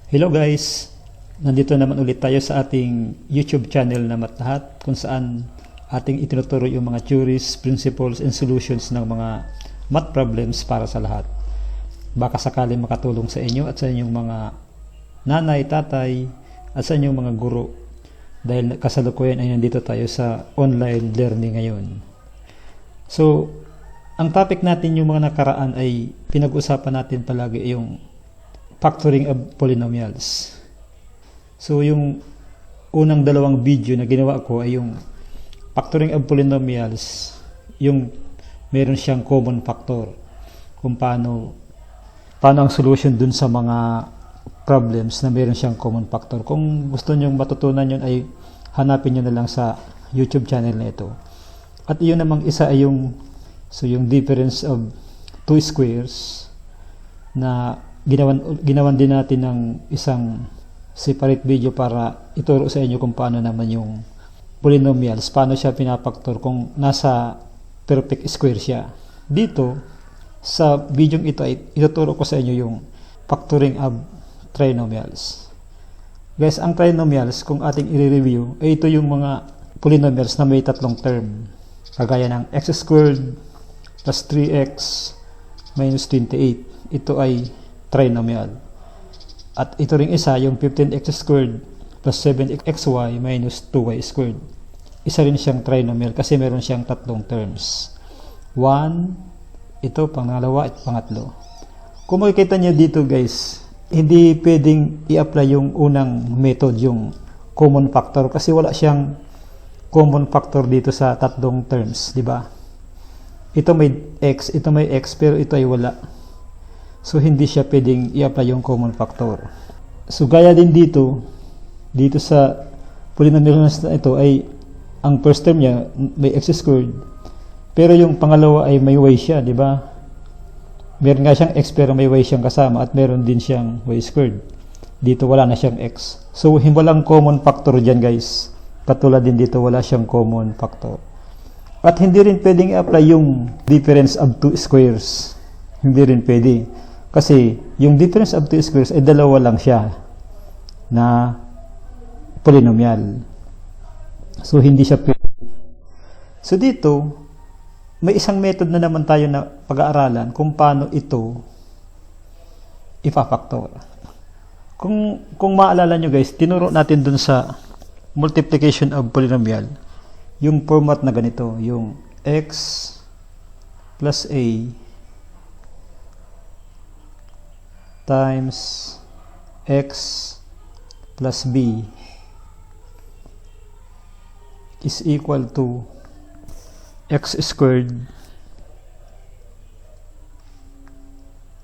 Hello guys! Nandito naman ulit tayo sa ating YouTube channel na Matlahat, kung saan ating itinuturo yung mga theories, principles, and solutions ng mga math problems para sa lahat. Baka sakali makatulong sa inyo at sa inyong mga nanay, tatay, at sa inyong mga guro. Dahil kasalukuyan ay nandito tayo sa online learning ngayon. So, ang topic natin yung mga nakaraan ay pinag-usapan natin palagi yung factoring of polynomials. So yung unang dalawang video na ginawa ko ay yung factoring of polynomials, yung meron siyang common factor, kung paano ang solution dun sa mga problems na meron siyang common factor. Kung gusto nyo matutunan yun ay hanapin nyo na lang sa YouTube channel na ito. At yun namang isa ay yung difference of two squares na ginawan din natin ng isang separate video para ituro sa inyo kung paano naman yung polynomials, paano siya pinapaktor kung nasa perfect square siya. Dito, sa video ito ay ituturo ko sa inyo yung factoring of trinomials. Guys, ang trinomials, kung ating i-review, ay ito yung mga polynomials na may tatlong term. Kagaya ng x squared plus 3x minus 28. Ito ay trinomial. At ito ring isa, yung 15x squared plus 7xy minus 2y squared. Isa rin siyang trinomial kasi meron siyang tatlong terms. 1, ito, pangalawa at pangatlo. Kung makikita niyo dito guys, hindi pwedeng i-apply yung unang method, yung common factor, kasi wala siyang common factor dito sa tatlong terms, di ba? Ito may x, pero ito ay wala. So, hindi siya pwedeng i-apply yung common factor. So, gaya din dito sa polynomials na ito ay ang first term niya may x squared. Pero yung pangalawa ay may y siya, di ba? Meron nga siyang x pero may y siyang kasama at meron din siyang y squared. Dito wala na siyang x. So, walang common factor dyan guys. Katulad din dito wala siyang common factor. At hindi rin pwedeng i-apply yung difference of two squares. Hindi rin pwede. Kasi yung difference of two squares ay dalawa lang siya na polynomial. So hindi siya pwede. So dito, may isang method na naman tayo na pag-aaralan kung paano ito ipafactor. Kung maalala nyo guys, tinuro natin dun sa multiplication of polynomial yung format na ganito, yung x plus a times x plus b is equal to x squared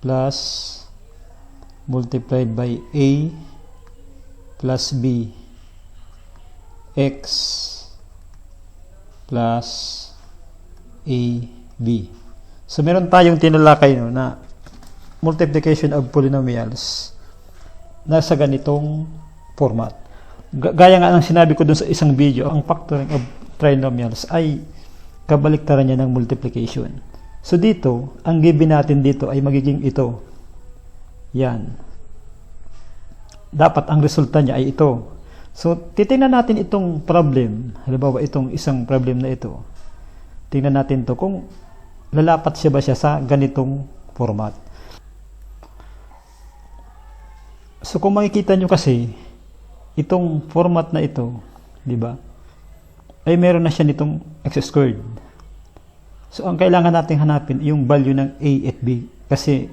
plus multiplied by a plus b x plus ab. So meron tayong tinalakay no, na multiplication of polynomials nasa ganitong format. Gaya nga ng sinabi ko dun sa isang video, ang factoring of trinomials ay kabaliktaran niya ng multiplication. So dito, ang given natin dito ay magiging ito. Yan. Dapat ang resulta niya ay ito. So titingnan natin itong problem. Halimbawa itong isang problem na ito. Tingnan natin to kung lalapat siya ba siya sa ganitong format. So kung makikita nyo kasi, itong format na ito, di ba, ay meron na siya nitong x squared. So ang kailangan natin hanapin yung value ng a at b. Kasi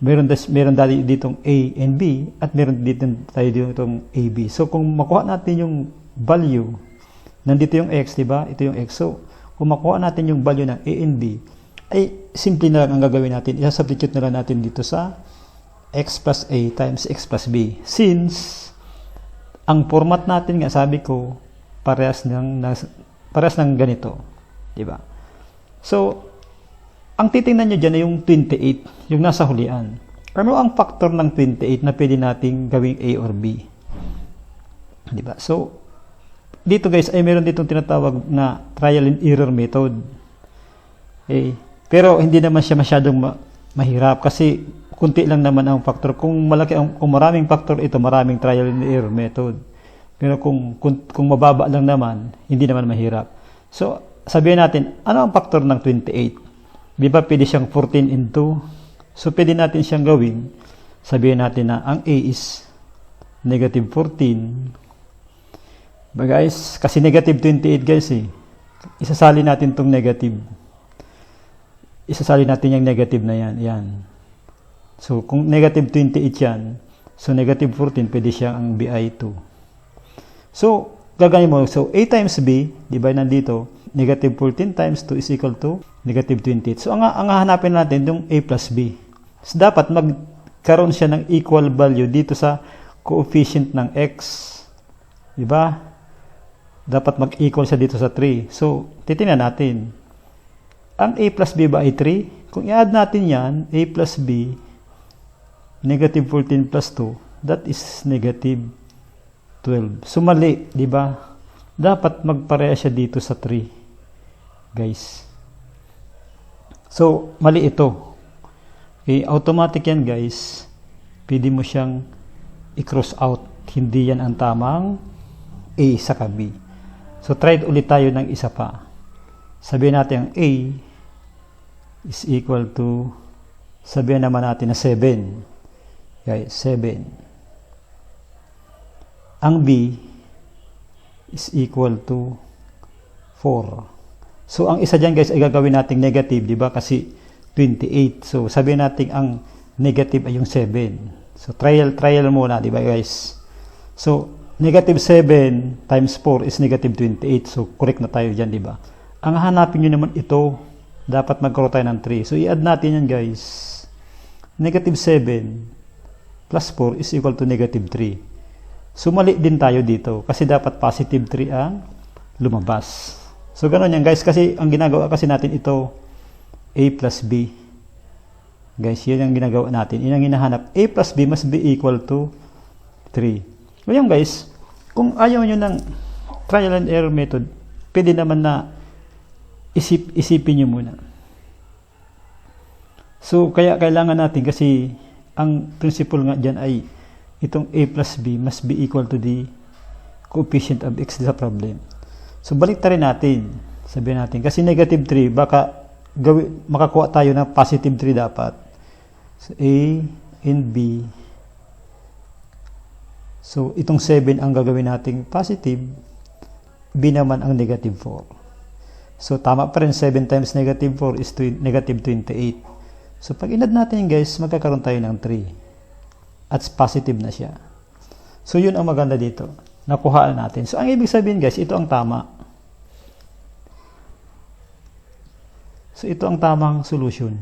meron dali ditong a and b at meron dito tayo ditong ab. So kung makuha natin yung value, nandito yung x, di ba? Ito yung x. So kung makuha natin yung value ng a and b, ay simple na lang ang gagawin natin. Isa-substitute na lang natin dito sa x plus a times x plus b. Since ang format natin nga sabi ko parehas ng ganito, di ba? So ang titingnan niyo diyan ay yung 28, yung nasa hulian. Ano ang factor ng 28 na pwede nating gawing a or b? Di ba? So dito guys ay meron ditong tinatawag na trial and error method. Okay. Pero hindi naman siya masyadong mahirap kasi kunti lang naman ang factor. Kung maraming factor ito, maraming trial and error method. Pero kung mababa lang naman, hindi naman mahirap. So, sabihin natin, ano ang factor ng 28? Di ba pwede siyang 14 into? So, pwede natin siyang gawin. Sabihin natin na ang A is negative 14. Ba guys, kasi negative 28 guys eh. Isasali natin tong negative. Isasali natin yung negative na yan. Yan. So, kung negative 28 yan, so negative 14, pwede siyang ang BI2. So, gagawin mo. So, A times B, di ba nandito, negative 14 times 2 is equal to negative 28. So, ang hahanapin natin yung A plus B. So, dapat magkaroon siya ng equal value dito sa coefficient ng X. Di ba? Dapat mag-equal siya dito sa 3. So, titingnan natin. Ang A plus B ba ay 3? Kung i-add natin yan, A plus B, negative 14 plus 2, that is negative 12. So, mali, di ba? Dapat magpareha siya dito sa 3. Guys. So, mali ito. Okay, automatic yan, guys. Pwede mo siyang i-cross out. Hindi yan ang tamang A sa B. So, try ulit tayo ng isa pa. Sabihin natin ang A is equal to, sabihin naman natin na 7. Okay, 7. Ang B is equal to 4. So, ang isa dyan guys ay gagawin natin negative, di ba? Kasi 28. So, sabihin natin ang negative ay yung 7. So, trial muna, di ba guys? So, negative 7 times 4 is negative 28. So, correct na tayo dyan, di ba? Ang hanapin nyo naman ito, dapat magkaroon tayo ng 3. So, i-add natin yan guys. Negative 7 plus 4 is equal to negative 3. So, mali din tayo dito kasi dapat positive 3 ang lumabas. So, gano'n yan guys kasi ang ginagawa kasi natin ito A plus B. Guys, yun ang ginagawa natin. Yun ang hinahanap. A plus B must be equal to 3. Ngayon guys, kung ayaw nyo ng trial and error method, pwede naman na isipin nyo muna. So, kaya kailangan natin kasi ang principle nga dyan ay itong A plus B must be equal to the coefficient of X sa problem. So, balik rin natin. Sabihin natin, kasi negative 3, baka makakuha tayo ng positive 3 dapat. So, A and B. So, itong 7 ang gagawin nating positive. B naman ang negative 4. So, tama pa rin. 7 times negative 4 is negative 28. So, pag inad natin guys, magkakaroon tayo ng 3. At positive na siya. So, yun ang maganda dito. Nakuhaan natin. So, ang ibig sabihin guys, ito ang tama. So, ito ang tamang solution.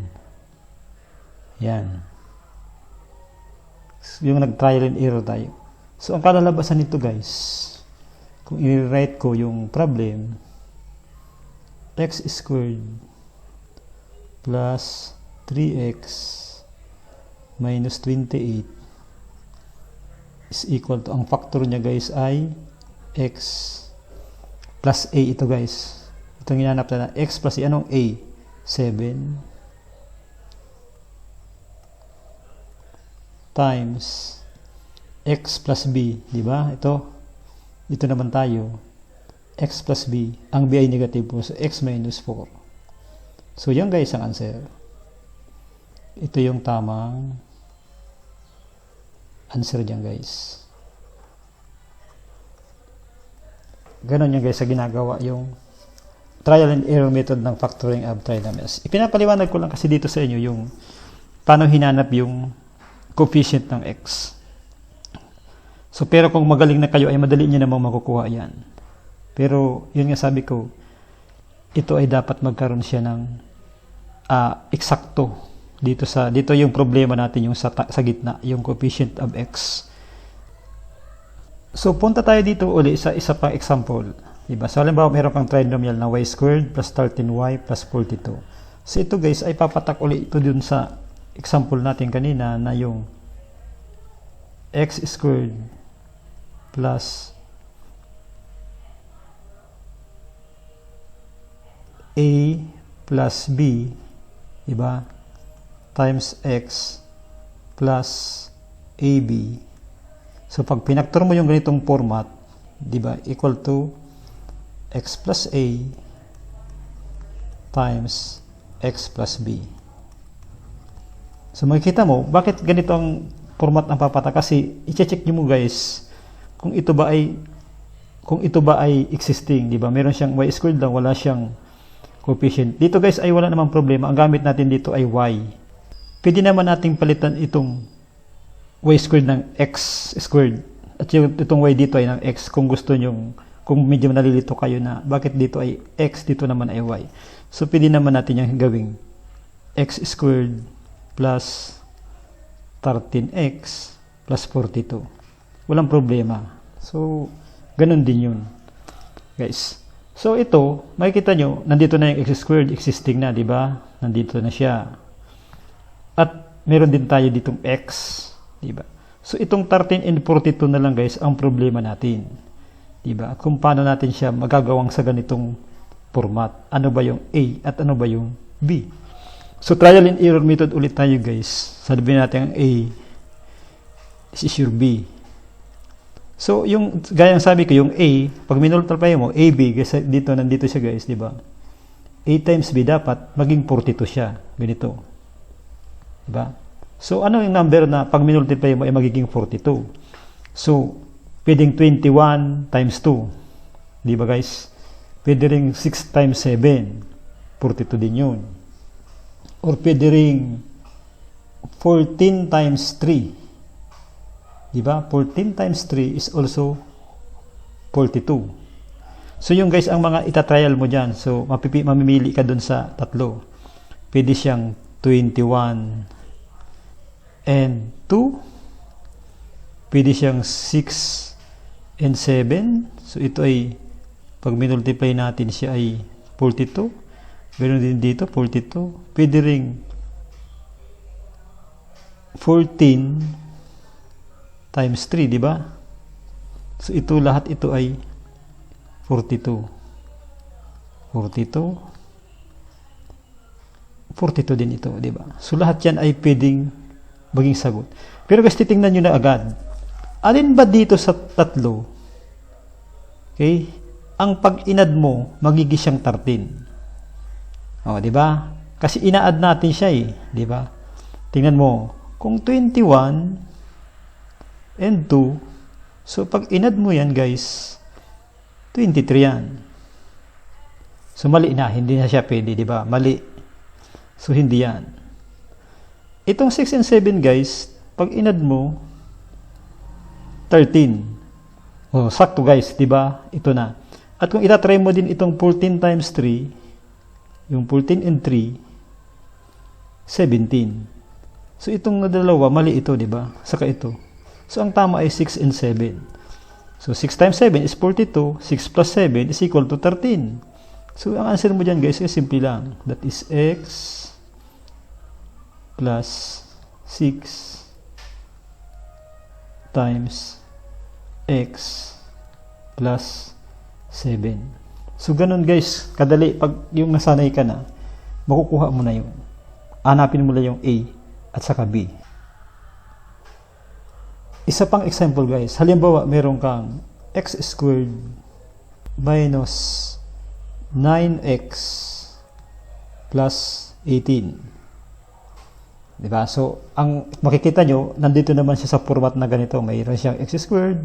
Yan. So, yung nag-trial and error tayo. So, ang kalalabasan nito guys, kung i-write ko yung problem, x squared plus 3x minus 28 is equal to, ang factor niya guys ay x plus a ito guys. Itong hinanap na x plus a. Anong a? 7 times x plus b, di ba? Ito naman tayo. X plus b, ang b ay negative po, so x minus 4. So, yan guys ang answer. Ito yung tamang answer dyan guys. Ganon yan guys sa ginagawa yung trial and error method ng factoring of trinomials. Ipinapaliwanag ko lang kasi dito sa inyo yung paano hinanap yung coefficient ng x. So, pero kung magaling na kayo ay madali nyo namang makukuha yan. Pero, yun nga sabi ko, ito ay dapat magkaroon siya ng eksakto. Dito yung problema natin yung sa gitna, yung coefficient of x. So, punta tayo dito uli sa isa pang example. Diba? So, halimbawa, meron kang trinomial na y squared plus 13y plus 42. So, ito guys, ay papatak uli ito dun sa example natin kanina na yung x squared plus A plus B, diba? Times X plus AB. So, pag pinaktor mo yung ganitong format, diba? Equal to X plus A times X plus B. So, makikita mo, bakit ganito ang format ng papata? Kasi, i-check nyo mo guys, kung ito ba ay existing, di ba? Meron siyang y squared lang, wala siyang coefficient. Dito guys ay wala namang problema. Ang gamit natin dito ay y. Pwede naman nating palitan itong y squared ng x squared. At itong y dito ay ng x kung gusto nyo, kung medyo nalilito kayo na bakit dito ay x, dito naman ay y. So, pwede naman natin yung gawing x squared plus 13x plus 42. Walang problema. So, ganun din yun. Guys. So, ito, makikita nyo, nandito na yung x squared, existing na, di ba? Nandito na siya. At, meron din tayo ditong x, di ba? So, itong 13 and 42 na lang, guys, ang problema natin. Di ba? At kung paano natin siya magagawang sa ganitong format. Ano ba yung A at ano ba yung B? So, trial and error method ulit tayo, guys. Sabihin natin ang A. This is your B. So, yung, gayang sabi ko, yung A, pag minultiply mo, AB, kasi dito, nandito siya, guys, di ba? A times B dapat maging 42 siya. Ganito. Di ba? So, ano yung number na pag minultiply mo ay magiging 42? So, pwedeng 21 times 2. Di ba, guys? Pwede ring 6 times 7. 42 din yun. Or pwede ring 14 times 3. Diba? 14 times 3 is also 42. So, yung guys, ang mga itatrial mo dyan. So, mamimili ka dun sa tatlo. Pwede siyang 21 and 2. Pwede siyang 6 and 7. So, ito ay, pag minultiply natin siya ay 42. Ganoon din dito, 42. Pwede ring 14 times 3, di ba? So, ito, lahat ito ay 42. 42. 42 din ito, di ba? So, lahat yan ay pwedeng maging sagot. Pero guys, titingnan nyo na agad. Alin ba dito sa tatlo? Okay? Ang pag-inad mo, magiging siyang 13. O, di ba? Kasi ina-add natin siya eh, di ba? Tingnan mo, kung 21 and 2, so pag inad mo yan guys, 23 yan. So mali na, hindi na siya pwede, di ba? Mali. So hindi yan. Itong 6 and 7 guys, pag inad mo, 13. Oh, sakto guys, di ba? Ito na. At kung itatry mo din itong 14 times 3, yung 14 and 3, 17. So itong dalawa, mali ito, di ba? Saka ito. So, ang tama ay 6 and 7. So, 6 times 7 is 42. 6 plus 7 is equal to 13. So, ang answer mo dyan guys ay simple lang. That is x plus 6 times x plus 7. So, ganun guys. Kadali. Pag yung nasanay ka na, makukuha mo na yun. Hanapin mo lang yung A at saka B. Isa pang example guys, halimbawa meron kang x squared minus 9x plus 18. Diba? So, ang makikita nyo, nandito naman siya sa format na ganito. Mayroon siyang x squared.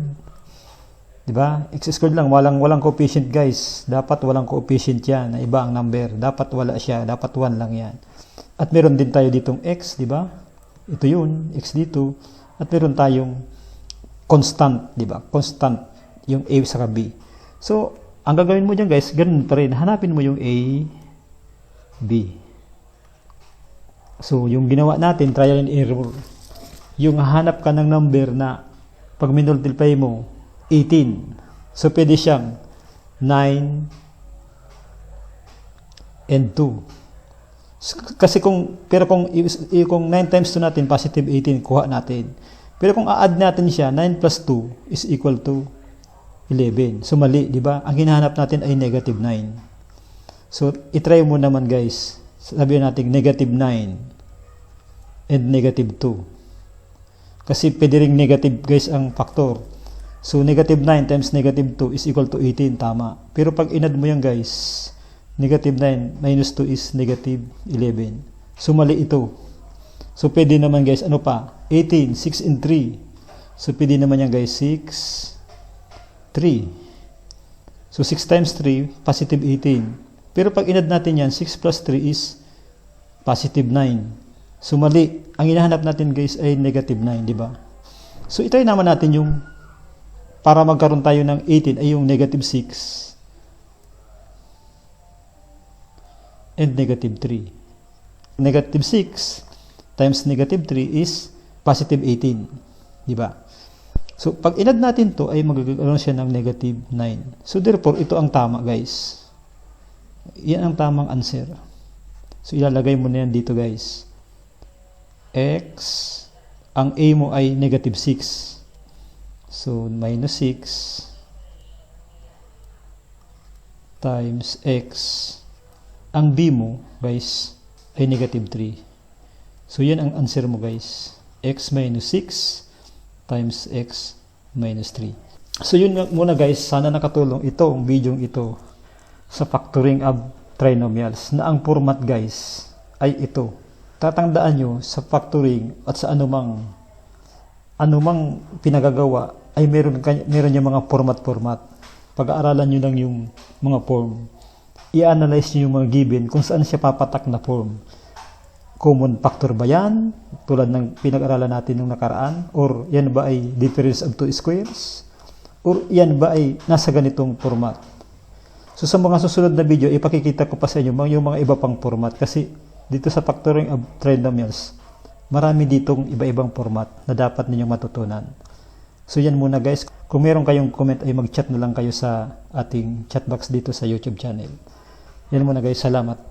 Diba? X squared lang, walang coefficient guys. Dapat walang coefficient yan, na iba ang number. Dapat wala siya, dapat 1 lang yan. At meron din tayo ditong x, diba? Ito yun, x dito. At meron tayong constant, di ba? Constant yung A sa B. So, ang gagawin mo dyan guys, ganun pa rin. Hanapin mo yung A, B. So, yung ginawa natin, trial and error. Yung hanap ka ng number na pag minultiply mo, 18. So, pwede siyang 9 and 2. Kasi kung 9 times 2 natin, positive 18, kuha natin. Pero kung a-add natin siya, 9 plus 2 is equal to 11. So, mali, di ba? Ang hinahanap natin ay negative 9. So, itry mo naman guys. Sabihin natin negative 9 and negative 2. Kasi pwede ring negative guys ang factor. So, negative 9 times negative 2 is equal to 18. Tama. Pero pag inad mo yan guys, negative 9 minus 2 is negative 11. So, mali ito. So, pwede naman guys, ano pa? 18, 6 and 3. So, pwede naman yan guys, 6, 3. So, 6 times 3, positive 18. Pero pag inad natin yan, 6 plus 3 is positive 9. So, mali. Ang hinahanap natin guys ay negative 9, di ba? So, itry naman natin yung para magkaroon tayo ng 18 ay yung negative 6 and negative 3. Negative 6 times negative 3 is positive 18. Di ba? So, pag inad natin to ay magkakaroon siya ng negative 9. So, therefore, ito ang tama guys. Yan ang tamang answer. So, ilalagay mo na yan dito guys. X, ang A mo ay negative 6. So, minus 6 times X. Ang B mo guys ay negative 3. So, yan ang answer mo guys. X minus 6 times X minus 3. So, yun muna guys. Sana nakatulong itong video ito sa factoring of trinomials na ang format guys ay ito. Tatandaan nyo sa factoring at sa anumang pinagagawa ay meron yung mga format. Pag-aaralan nyo lang yung mga form. I-analyze nyo yung mga given kung saan siya papatak na form. Common factor ba yan? Tulad ng pinag-aralan natin nung nakaraan? Or yan ba ay difference of two squares? Or yan ba ay nasa ganitong format? So sa mga susunod na video, ipakikita ko pa sa inyo yung mga iba pang format kasi dito sa factoring of trinomials, marami ditong iba-ibang format na dapat ninyong matutunan. So yan muna guys. Kung meron kayong comment ay mag-chat na lang kayo sa ating chat box dito sa YouTube channel. Yan muna guys. Salamat.